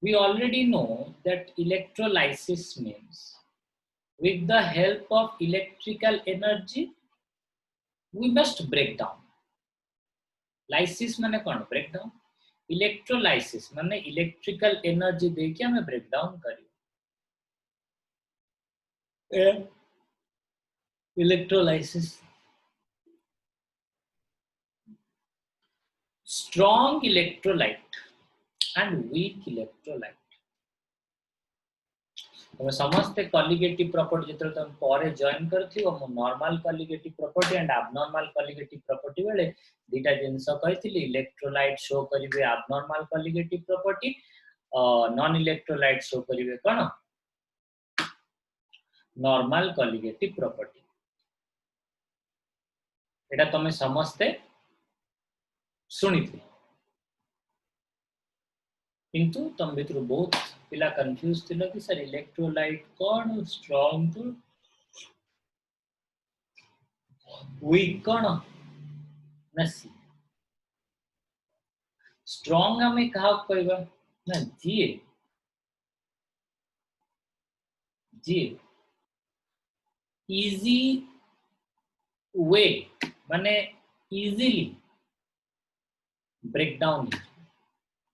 We already know that electrolysis means with the help of electrical energy we must break down. Lysis माने कौन? Break down. Electrolysis माने electrical energy देके हमें break down करिए. Electrolysis. Strong electrolyte and weak electrolyte. तो समस्त colligative property जितने तुम परे जॉइन करथियो मो normal colligative property and abnormal colligative property बेले दीटा जिंस कहिथिली इलेक्ट्रोलाइट शो करिवे abnormal colligative property non electrolyte show करिवे कोन नॉर्मल कॉलिगेटिव प्रॉपर्टी एटा तमे समस्त सुनिथि किंतु तुम भितर बहुत पिला कंफ्यूज थिलो कि सर इलेक्ट्रोलाइट कौन स्ट्रांग तो वीक कौन नसी स्ट्रांग हमें कहा कहबा ना जी इजी वे माने इजीली ब्रेक डाउन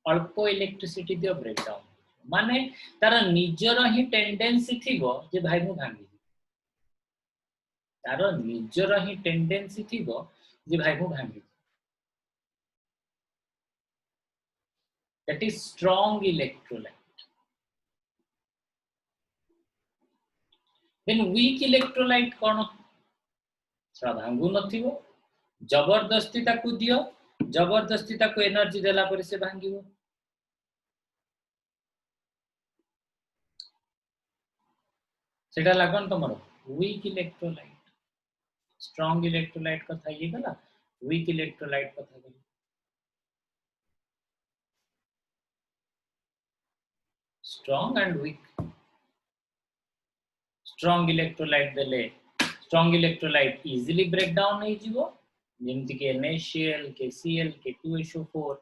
अल्प इलेक्ट्रिसिटी दियो ब्रेक डाउन माने तार निजर ही टेंडेंसी थिबो जे भाई मु भांगी तार निजर ही टेंडेंसी थिबो जे भाई मु भांगी that is strong electrolyte then weak electrolyte कोन सरा भांगु नथिबो जबरदस्ती ताकू दियो जबरदस्ती ताकू एनर्जी देला पर से भांगिबो सेटा लागन तमरो वीक इलेक्ट्रोलाइट स्ट्रांग इलेक्ट्रोलाइट कथा ये गला वीक इलेक्ट्रोलाइट कथा गला strong and weak strong electrolyte देले strong electrolyte easily break down नहीं जीवो जेमति के NaCl KCl K2SO4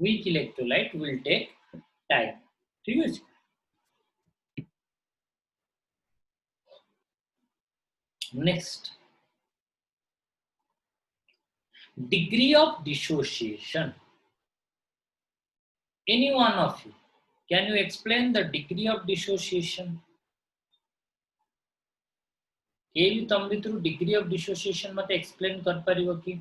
weak electrolyte will take time ठीक है next degree of dissociation any one of you can you explain the degree of dissociation ये भी तुम भी थ्रू डिग्री ऑफ डिसोसिएशन मते एक्सप्लेन कर परिबो कि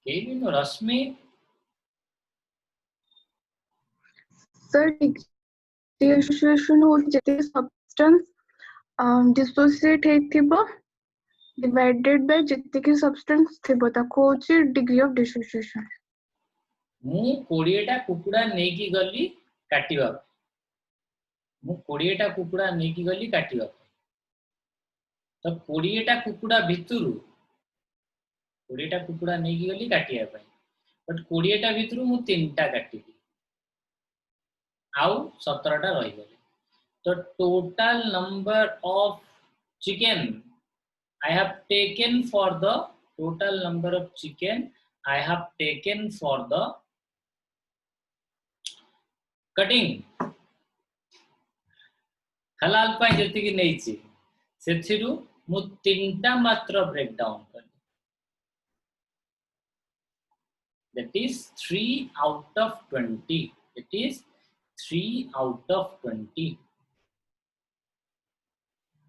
के भी नो रश्मि सर डिसोसिएशन हो जते सब्सटेंस डिसोसिएट हेथिबो डिवाइडेड बाय जते की सब्सटेंस थिबो ताको होची डिग्री ऑफ डिसोसिएशन मु 20 टा कुकुडा नै की गली काटिबा मु 20 टा कुकुडा नै की गली काटिबा तो 20 टा कुकुडा भितरु 20 टा कुकुडा नै की गली काटिया पय बट 20 टा भितरु मु 3 टा काटिबी आउ 17 टा रहि गले तो total number of chicken I have taken for the total number of chicken I have taken for the cutting हलाल पाई जति की नै छि सेथिरु मु 3 टा मात्र ब्रेक डाउन कर that is 3 out of 20 it is 3 out of 20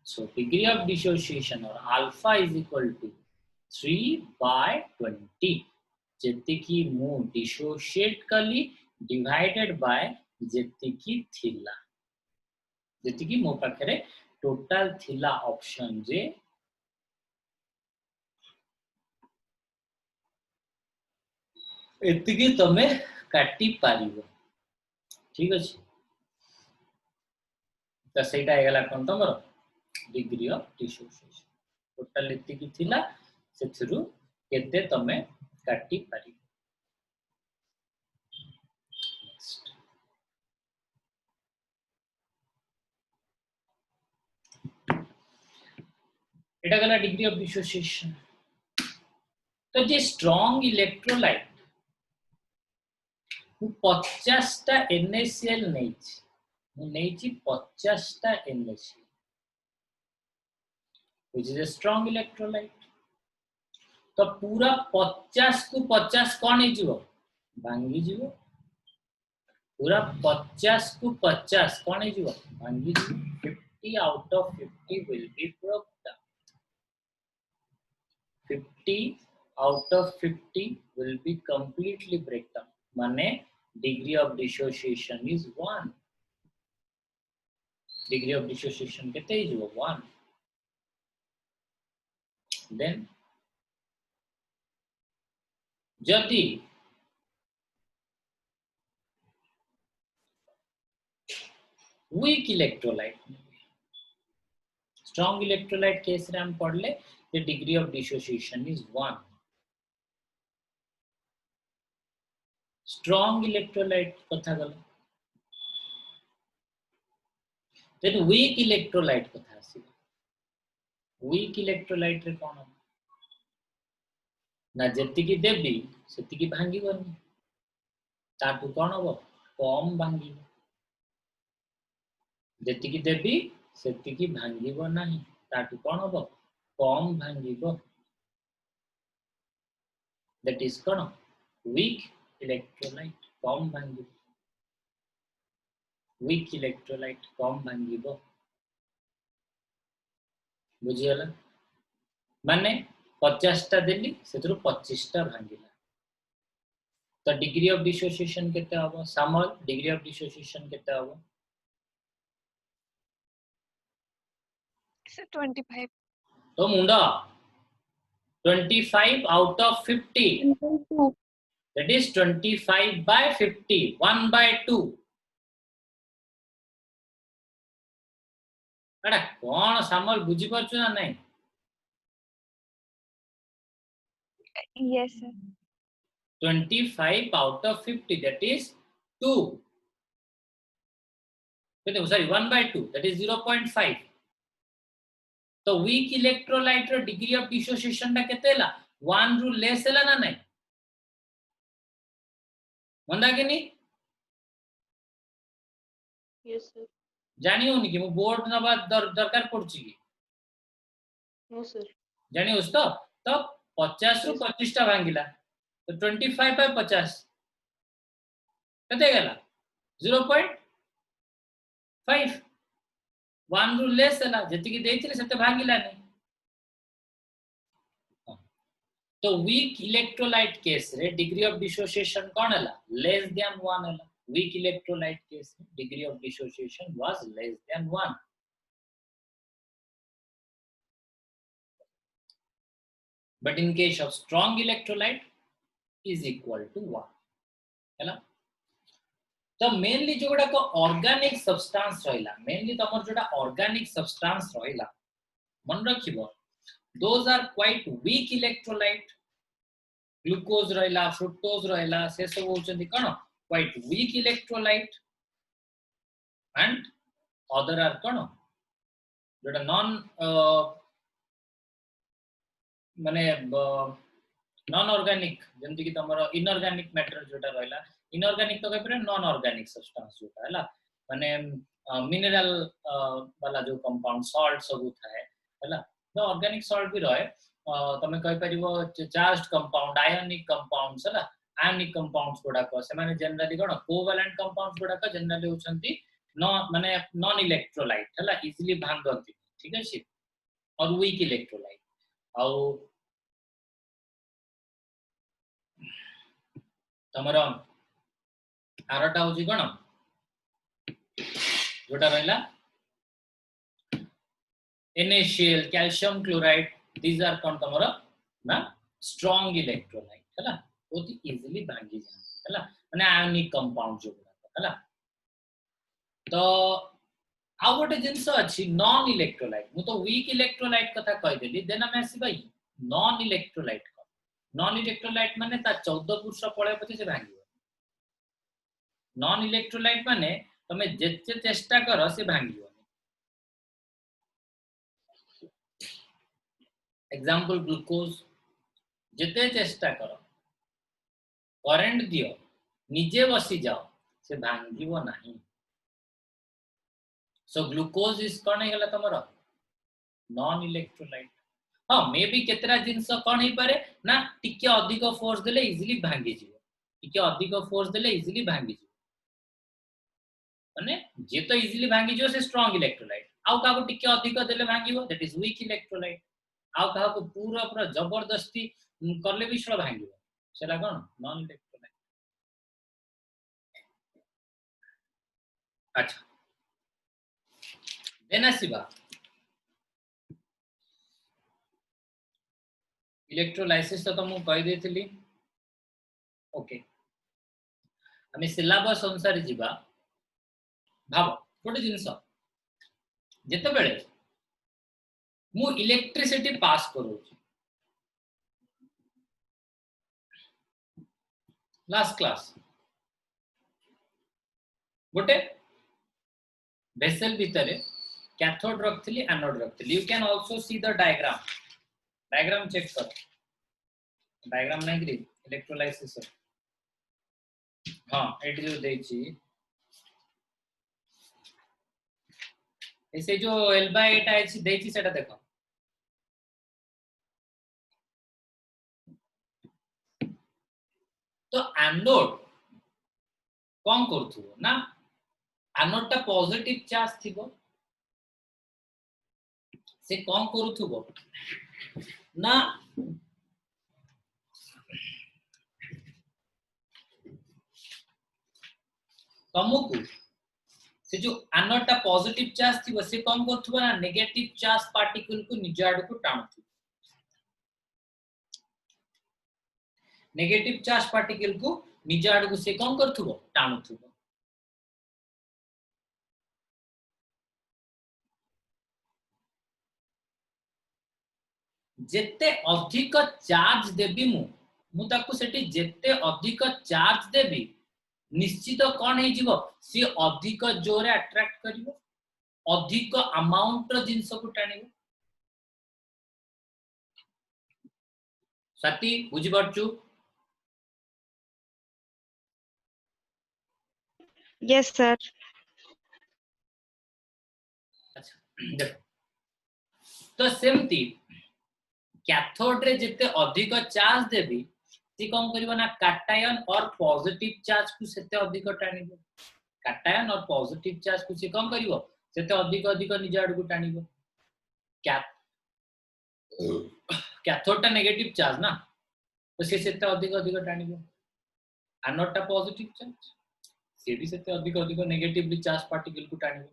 so degree of dissociation or alpha is equal to 3 by 20 जति की मु dissociate कली divided by जति की थिला जति की मो पाखरे टोटल थिला ऑप्शन जे एतिकी तमे काटी पारिबो ठीक अछि त सेटा हेगला कोन तमरो डिग्री ऑफ डिसोसिएशन टोटल एतिकी थिला सेथिरु केते तमे काटी पारिबो एटा गला डिग्री ऑफ डिसोसिएशन। तो जे स्ट्रांग इलेक्ट्रोलाइट 50 टा NaCl नहीं 50 टा NaCl which is a strong electrolyte। तो पूरा 50 को 50 कौन है जीवो भांगी जीवो। पूरा 50 को 50 कौन है जीवो भांगी जीवो। 50 out of 50 will be broken down। 50 out of 50 will be completely break down। माने degree of dissociation is 1। degree of dissociation केते ही जीवो 1। then जदि weak electrolyte strong electrolyte case रे हम पढ़ले the degree of dissociation is 1। strong electrolyte कथा गला then weak electrolyte कथा आसीबा। weak electrolyte रे कोन ना जति की देबी सेति की भांगी बनी ताटू कोन हो कम भांगी। जति की देबी सेति की भांगीबो नाही ताटू कोन हो कम भांगीबो। that is cone weak electrolyte कम भांगी। weak electrolyte कम भांगीबो बुझियला। माने 50 टा देली सेतरु 25 टा भांगीला। तो डिग्री ऑफ डिसोसिएशन केते हबो सामल डिग्री ऑफ डिसोसिएशन केते हबो 25। तो मुंडा 25 out of 50 that is 25 by 50 1/2। अरे कौन सामल बुझी परछु ना नहीं। Yes sir। 25 out of 50 that is 2 sorry 1/2 that is 0.5। तो weak electrolyte रो डिग्री ऑफ डिसोसिएशन टा केतेला 1 रु लेस हैला ना नहीं मंदा के नहीं। Yes sir। जानी होनी कि मो बोर्ड नबा दरकार पड़ची की No sir। जानी होस तो 50 रु 25 टा भांगिला तो 25 by 50 केते गेला 0.5 1 रु लेस हैला जति की देइथिले सेते भांगिला नहीं। तो weak electrolyte केस रे डिग्री ऑफ डिसोसिएशन कोन हैला लेस देन 1 हैला। weak electrolyte case degree of dissociation was less than 1। but in case of strong electrolyte is equal to 1 हैला। तो मेनली जोडा को ऑर्गेनिक सब्सटेंस रहिला मेनली तमर जोडा ऑर्गेनिक सब्सटेंस रहिला मन रखिबो those are quite weak electrolyte. Glucose रहिला फ्रुक्टोज रहिला से सब होचंदी कोन quite weak electrolyte and other are कोन जोटा नॉन माने नॉन ऑर्गेनिक जंती कि तमरो इनऑर्गेनिक मैटर जोटा रहला इनऑर्गेनिक तो कहबे नॉन ऑर्गेनिक सब्सटेंस जोटा हैला माने मिनरल वाला जो कंपाउंड सॉल्ट सब थाए हैला। तो ऑर्गेनिक सॉल्ट भी रहे तमे कहि परिबो चार्ज्ड कंपाउंड आयोनिक कंपाउंड्स हैला आयोनिक कंपाउंड्स गुडा को से माने जनरली कोन कोवैलेंट कंपाउंड्स गुडा को जनरली होचंती माने नॉन इलेक्ट्रोलाइट हैला इजीली भांगंती ठीक है छी और वीक इलेक्ट्रोलाइट आउ तमरो आरटा होची कोन जोटा रहला NaCl calcium chloride these are कोन तमरो ना स्ट्रांग इलेक्ट्रोलाइट हैला बहुत इजीली भांगी जाए हैला माने आयोनिक कंपाउंड जो हैला। तो आ गोटे जिंस अछि नॉन इलेक्ट्रोलाइट मु तो वीक इलेक्ट्रोलाइट कथा कहि देली देन हम आसी भाई नॉन इलेक्ट्रोलाइट को नॉन इलेक्ट्रोलाइट माने ता 14 पुरुष पळे पति से भांगी नॉन इलेक्ट्रोलाइट माने तमे जेते चेष्टा करो से भांगी एग्जांपल ग्लूकोज जिते चेष्टा कर करंट दियो निजे बसी जाओ से भांगिबो नाही सो ग्लूकोज इज कोन हे गला तमरो नॉन इलेक्ट्रोलाइट हां मे बी केतरा जिंस कोन हे पारे ना टिके अधिक फोर्स देले इजीली भांगी जीवो टिके अधिक फोर्स देले इजीली भांगी जीवो माने जे तो इजीली भांगी जीवो से स्ट्रांग इलेक्ट्रोलाइट आउ का को टिके अधिक देले भांगीबो दैट इज वीक इलेक्ट्रोलाइट आउ का को पूरा पूरा जबरदस्ती करले भी छळ भांगीबो सेला कोन नॉन इलेक्ट्रोलाइट अच्छा देन आसीबा इलेक्ट्रोलाइसिस तो मु कहि देथिली ओके हमें सिलेबस अनुसार जीवा भाव गोटे जिनस जेते बेले मु इलेक्ट्रिसिटी पास करू लास्ट क्लास गोटे वेसल भितरे कैथोड रखथिली एनोड रखथिली you can also see the diagram check कर डायग्राम नहीं ग्री इलेक्ट्रोलाइसिस हां एट जो देछि ऐसे जो L/8 आइछि देछि सेटा देखो तो एनोड कोन करथुबो ना एनोड ता पॉजिटिव चार्ज थिबो से कोन करूथुबो ना तमको से जो एनोड ता पॉजिटिव चार्ज थिबो से कोन करथुबो ना नेगेटिव चार्ज पार्टिकल को निज आड़ को टाणथु नेगेटिव चार्ज पार्टिकल को निज आड़ को से कोन करथुबो टाणुथुबो जेते अधिक चार्ज देबी मु ताकू सेठी जेते अधिक चार्ज देबी निश्चित कोन हे जीवो से अधिक जोरे अट्रैक्ट करिवो अधिक अमाउंट रो जिंस को टाणिवो साथी बुझी परचू Yes, sir. अच्छा देखो तो सेमती कैथोड रे जेते अधिक चार्ज देबी सी कोन करिवो ना कैटायन और पॉजिटिव चार्ज को सेते अधिक टाणिवो कैटायन और पॉजिटिव चार्ज को सी कोन करिवो सेते अधिक अधिक निज आड़ को टाणिवो कैथोड ता नेगेटिव चार्ज ना तो से सेते अधिक अधिक टाणिवो एनोड ता पॉजिटिव चार्ज से भी सेते अधिक अधिक नेगेटिवली चार्ज पार्टिकल को टाणिवो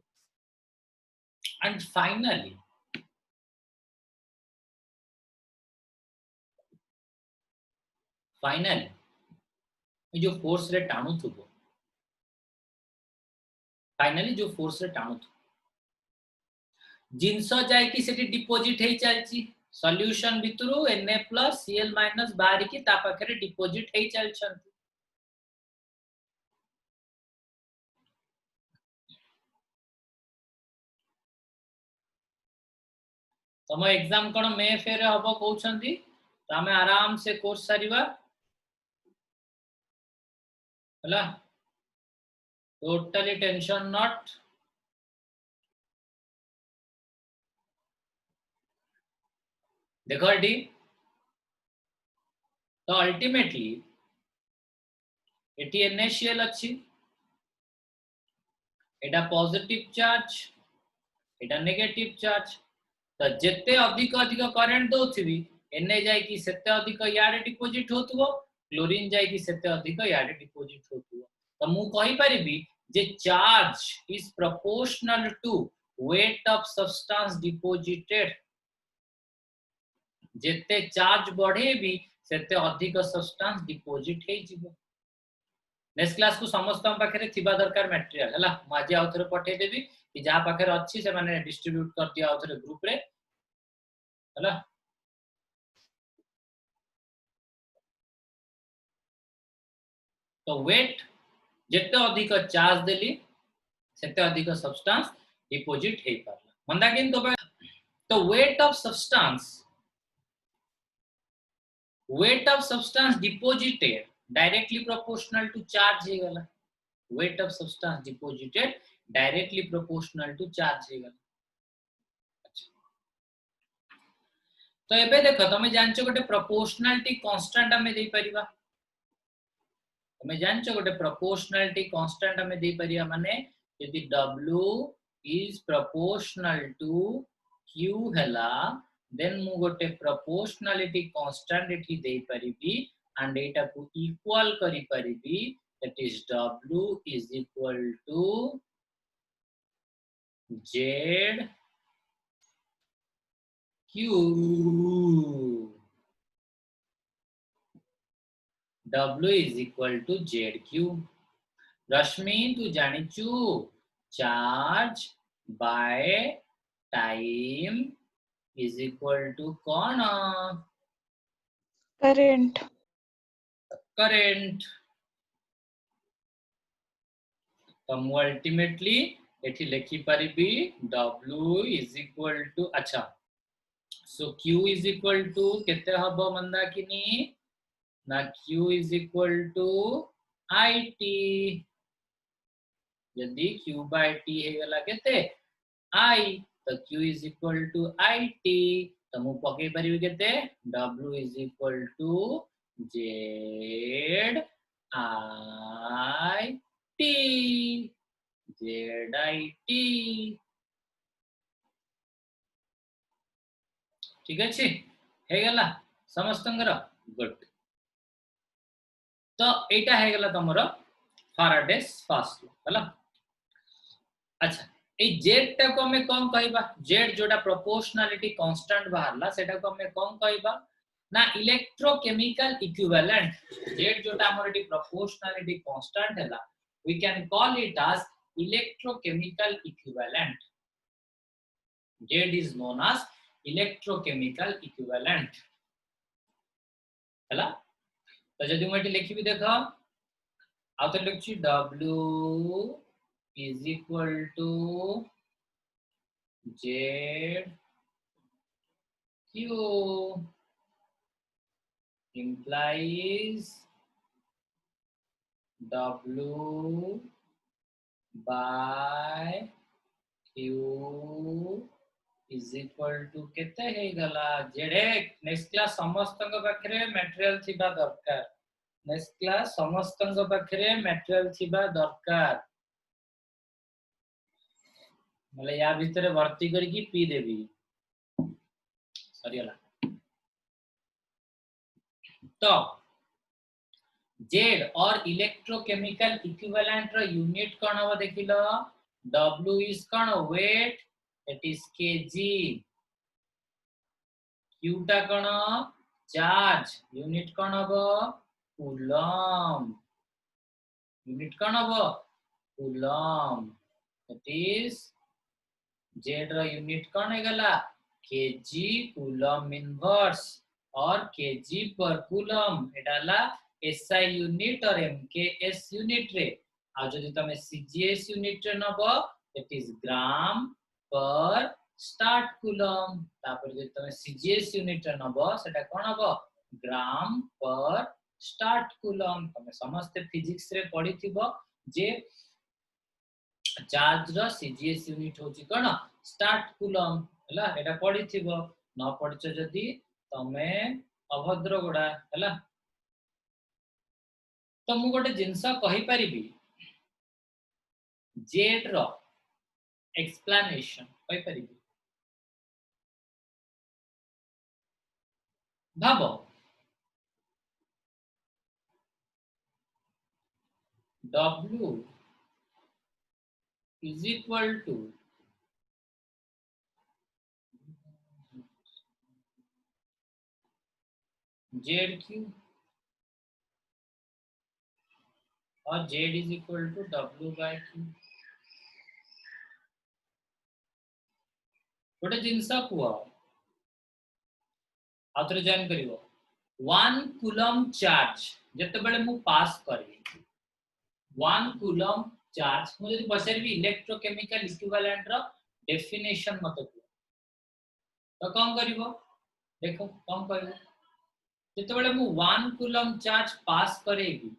एंड फाइनली जो फोर्स रे टाणु थुबो फाइनली जो फोर्स रे टाणु जिंस जाय कि सेठी डिपॉजिट हे चलची सॉल्यूशन भितरु Na+Cl- बाहर की ता पाखरे डिपॉजिट हे चलछन तम एग्जाम कोन मे फेर हबो कहउछंती त हमें आराम से कोर्स सारिबा हला टोटली टेंशन नॉट देखो एडी तो अल्टीमेटली एटी NaCl अछि एटा पॉजिटिव चार्ज एटा नेगेटिव चार्ज तो जेते अधिक अधिक करंट दोथिबी Na जाय कि सेते अधिक याडे डिपॉजिट होतबो क्लोरीन जाय कि सेते अधिक याडे डिपॉजिट होतबो तो मु कहि परिबी जे charge is proportional to weight of substance deposited जेते चार्ज बढ़े भी सेते अधिक सब्सटेंस डिपॉजिट हे जिवो नेक्स्ट क्लास को समस्त हम पाखरे थिबा दरकार मटेरियल हला माजी आउथरे पठे देबी कि जा पाखरे अछि से माने डिस्ट्रीब्यूट कर दिया आउथरे ग्रुप रे हला तो वेट जेते अधिक चार्ज देली सेते अधिक सब्सटेंस डिपॉजिट हे परला मंदा किन तो weight of substance weight of substance deposited directly proportional to charge हे गला weight of substance deposited directly proportional to charge हे गला तो एबे देखो तमे जानछ गोटे प्रोपोर्शनलिटी कांस्टेंट हमें दे परिबा तमे जानछ गोटे प्रोपोर्शनलिटी कांस्टेंट हमें दे परिबा माने यदि W is proportional to Q हला देन मु गोटे प्रोपोर्शनलिटी कांस्टेंट एठी दे परिबी एंड एटा को इक्वल करि परिबी that is W is equal to Z Q W is equal to ZQ Rashmi तू जानिचु charge by time is equal to कौन Current. करंट तो मु अल्टीमेटली एठी लिखि परिबी W is equal to अच्छा सो Q is equal to केते हबो मंदाकिनी ना Q is equal to IT यदि Q by T हे गला केते I तो Q is equal to IT तो मु पके परिबी केते W is equal to Z I T ZIT ठीक अछि हे गला समस्तंगर गुड तो एटा हे गला तमरो फैराडेस फर्स्ट लॉ हला अच्छा ए जेड टा को हमें कोन कहबा जेड जोटा प्रोपोर्शनलिटी कांस्टेंट बाहरला सेटा को हमें कोन कहबा ना इलेक्ट्रोकेमिकल इक्विवेलेंट जेड जोटा हमर प्रोपोर्शनलिटी कांस्टेंट हैला we can call it as electrochemical equivalent Z is known as electrochemical equivalent हैला तो जदि मैं लिखि भी देखो आ तो लिखछि W is equal to Z Q implies W by Q is equal to केते हे गला जेडे नेक्स्ट क्लास समस्तंग पाखरे मटेरियल थिबा दरकार नेक्स्ट क्लास समस्तंग पाखरे मटेरियल थिबा दरकार मतलब या भीतर भर्ती करके पी देबी सरियला तो Z और इलेक्ट्रोकेमिकल इक्विवेलेंट रो यूनिट कोन हो देखिलो W is कोन weight that is kg Q टा कोन चार्ज यूनिट कोन हो कूलम यूनिट कोन हो कूलम that is Z रो यूनिट कोन हे गला kg कूलम इनवर्स और kg पर कूलम एडाला SI यूनिट और MKS यूनिट रे आ जदि तमे CGS यूनिट रे नबो that is ग्राम पर स्टार्ट कूलम तापर जदि तमे CGS यूनिट रे नबो सेटा कोन हबो ग्राम पर स्टार्ट कूलम तमे समस्त फिजिक्स रे पढी थिबो जे चार्ज रो CGS यूनिट होची कोन स्टार्ट कूलम हला एटा पढी थिबो न पढिछ जदि तमे अभद्र गोडा हला तो मु गोटे जिंस कहि परिबी जेड रो एक्सप्लेनेशन कहि परिबी भाबो W is equal to ZQ और Z is equal to W by Q गोटे जिंस कुआ आथरे जान करिवो 1 कूलम चार्ज जते बेले मु पास करी 1 कूलम चार्ज मु जदि पसरबी इलेक्ट्रोकेमिकल इक्विवेलेंट रो डेफिनेशन मते को तो कम करिवो देखो कम करिवो ଯେତେବେଳେ ମୁଁ 1 କୁଲମ୍ ଚାର୍ଜ ପାସ୍ କରେଇବି